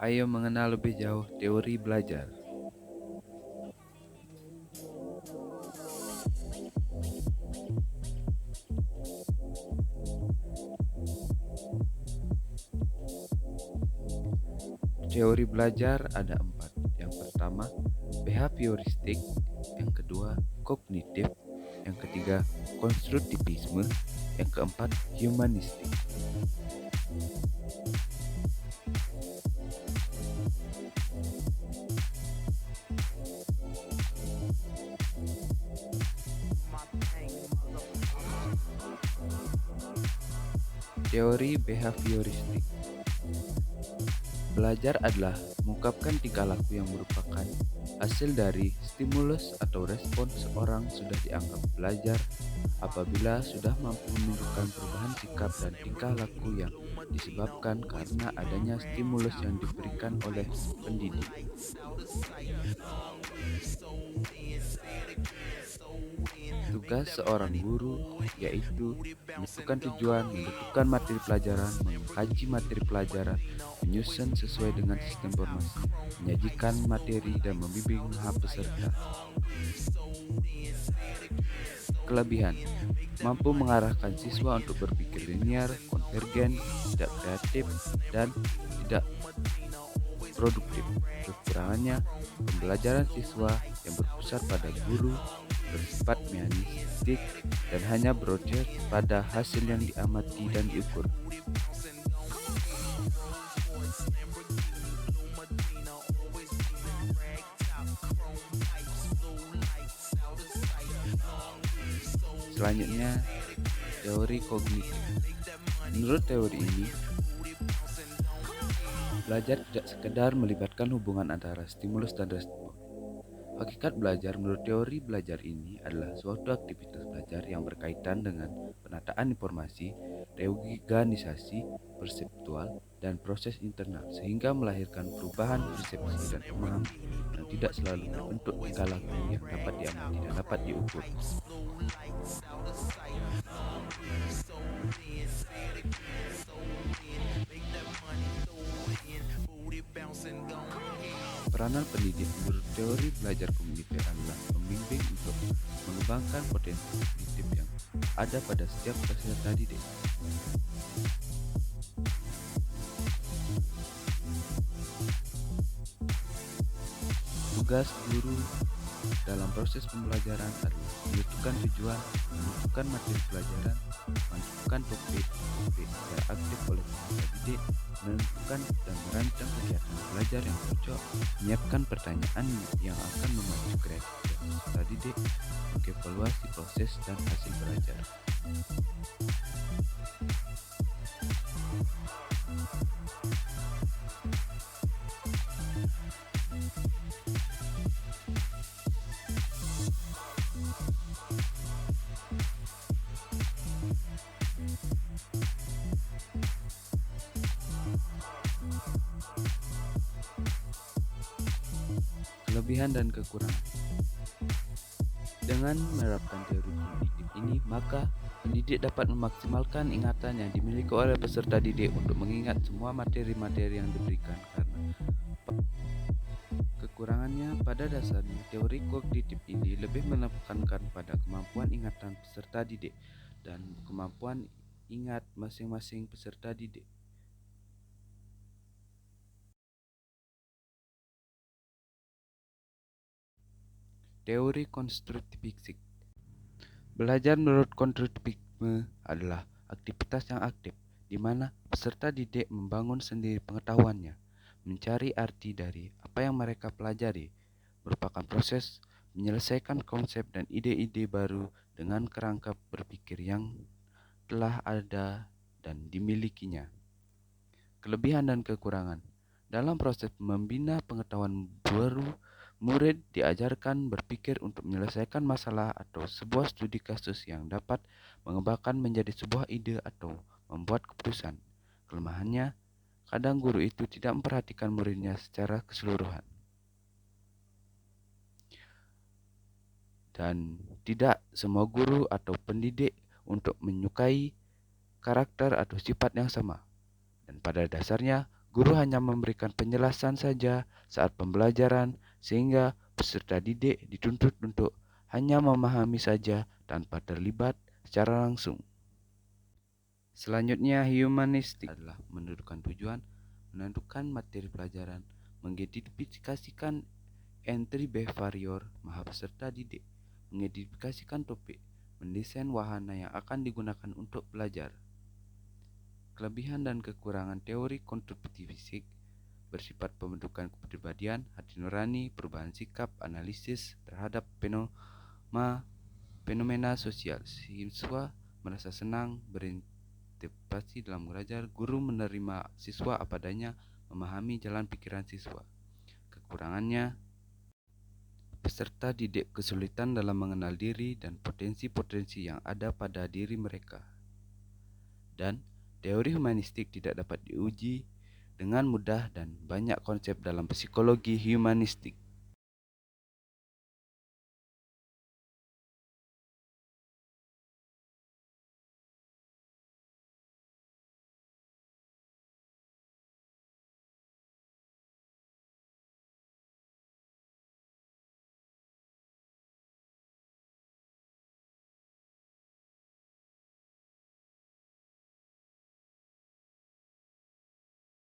Ayo mengenal lebih jauh teori belajar. Teori belajar ada 4. Yang pertama, behavioristik. Yang kedua, kognitif. Yang ketiga, konstruktivisme. Yang keempat, humanistik. Teori behavioristik. Belajar adalah mengungkapkan tingkah laku yang merupakan hasil dari stimulus atau respon seorang sudah dianggap belajar apabila sudah mampu menunjukkan perubahan sikap dan tingkah laku yang disebabkan karena adanya stimulus yang diberikan oleh pendidik. Tugas seorang guru yaitu menentukan tujuan, menentukan materi pelajaran, mengkaji materi pelajaran, menyusun sesuai dengan sistem informasi, menyajikan materi, dan membimbing peserta. Kelebihan: mampu mengarahkan siswa untuk berpikir linear, konvergen, tidak kreatif, dan tidak produktif. Kekurangannya, pembelajaran siswa yang berpusat pada guru, bersifat mekanistik, dan hanya berorientasi pada hasil yang diamati dan diukur. Selanjutnya, teori kognitif. Menurut teori ini, belajar tidak sekedar melibatkan hubungan antara stimulus dan respon. Hakikat belajar menurut teori belajar ini adalah suatu aktivitas belajar yang berkaitan dengan penataan informasi, reorganisasi perseptual, dan proses internal sehingga melahirkan perubahan persepsi dan pemahaman yang tidak selalu berbentuk tingkah laku yang dapat diamati dan dapat diukur. Peranan pendidik menurut teori belajar kognitif adalah membimbing untuk mengembangkan potensi kognitif yang ada pada setiap peserta didik. Tugas guru dalam proses pembelajaran adalah menentukan tujuan, menentukan materi pelajaran, menentukan topik secara aktif oleh peserta didik, menentukan dan merancang kegiatan belajar yang cocok, menyiapkan pertanyaan yang akan memacu kreativitas peserta didik, mengevaluasi proses dan hasil belajar. Kelebihan dan kekurangan. Dengan menerapkan teori kognitif ini, maka pendidik dapat memaksimalkan ingatan yang dimiliki oleh peserta didik untuk mengingat semua materi-materi yang diberikan. Karena kekurangannya, pada dasarnya teori kognitif ini lebih menekankan pada kemampuan ingatan peserta didik dan kemampuan ingat masing-masing peserta didik. Teori konstruktivistik. Belajar menurut konstruktivisme adalah aktivitas yang aktif, di mana peserta didik membangun sendiri pengetahuannya, mencari arti dari apa yang mereka pelajari, merupakan proses menyelesaikan konsep dan ide-ide baru dengan kerangka berpikir yang telah ada dan dimilikinya. Kelebihan dan kekurangan. Dalam proses membina pengetahuan baru, murid diajarkan berpikir untuk menyelesaikan masalah atau sebuah studi kasus yang dapat mengembangkan menjadi sebuah ide atau membuat keputusan. Kelemahannya, kadang guru itu tidak memperhatikan muridnya secara keseluruhan. Dan tidak semua guru atau pendidik untuk menyukai karakter atau sifat yang sama. Dan pada dasarnya, Guru hanya memberikan penjelasan saja saat pembelajaran, sehingga peserta didik dituntut untuk hanya memahami saja tanpa terlibat secara langsung. Selanjutnya, humanistik adalah menentukan tujuan, menentukan materi pelajaran, mengidentifikasikan entry behavior peserta didik, mengidentifikasikan topik, mendesain wahana yang akan digunakan untuk belajar. Kelebihan dan kekurangan teori konstruktif fisik bersifat pembentukan kepribadian, hati nurani, perubahan sikap, analisis terhadap fenomena sosial. Siswa merasa senang berinterpretasi dalam belajar, guru menerima siswa apa adanya, memahami jalan pikiran siswa. Kekurangannya, peserta didik kesulitan dalam mengenal diri dan potensi-potensi yang ada pada diri mereka. Dan teori humanistik tidak dapat diuji dengan mudah dan banyak konsep dalam psikologi humanistik.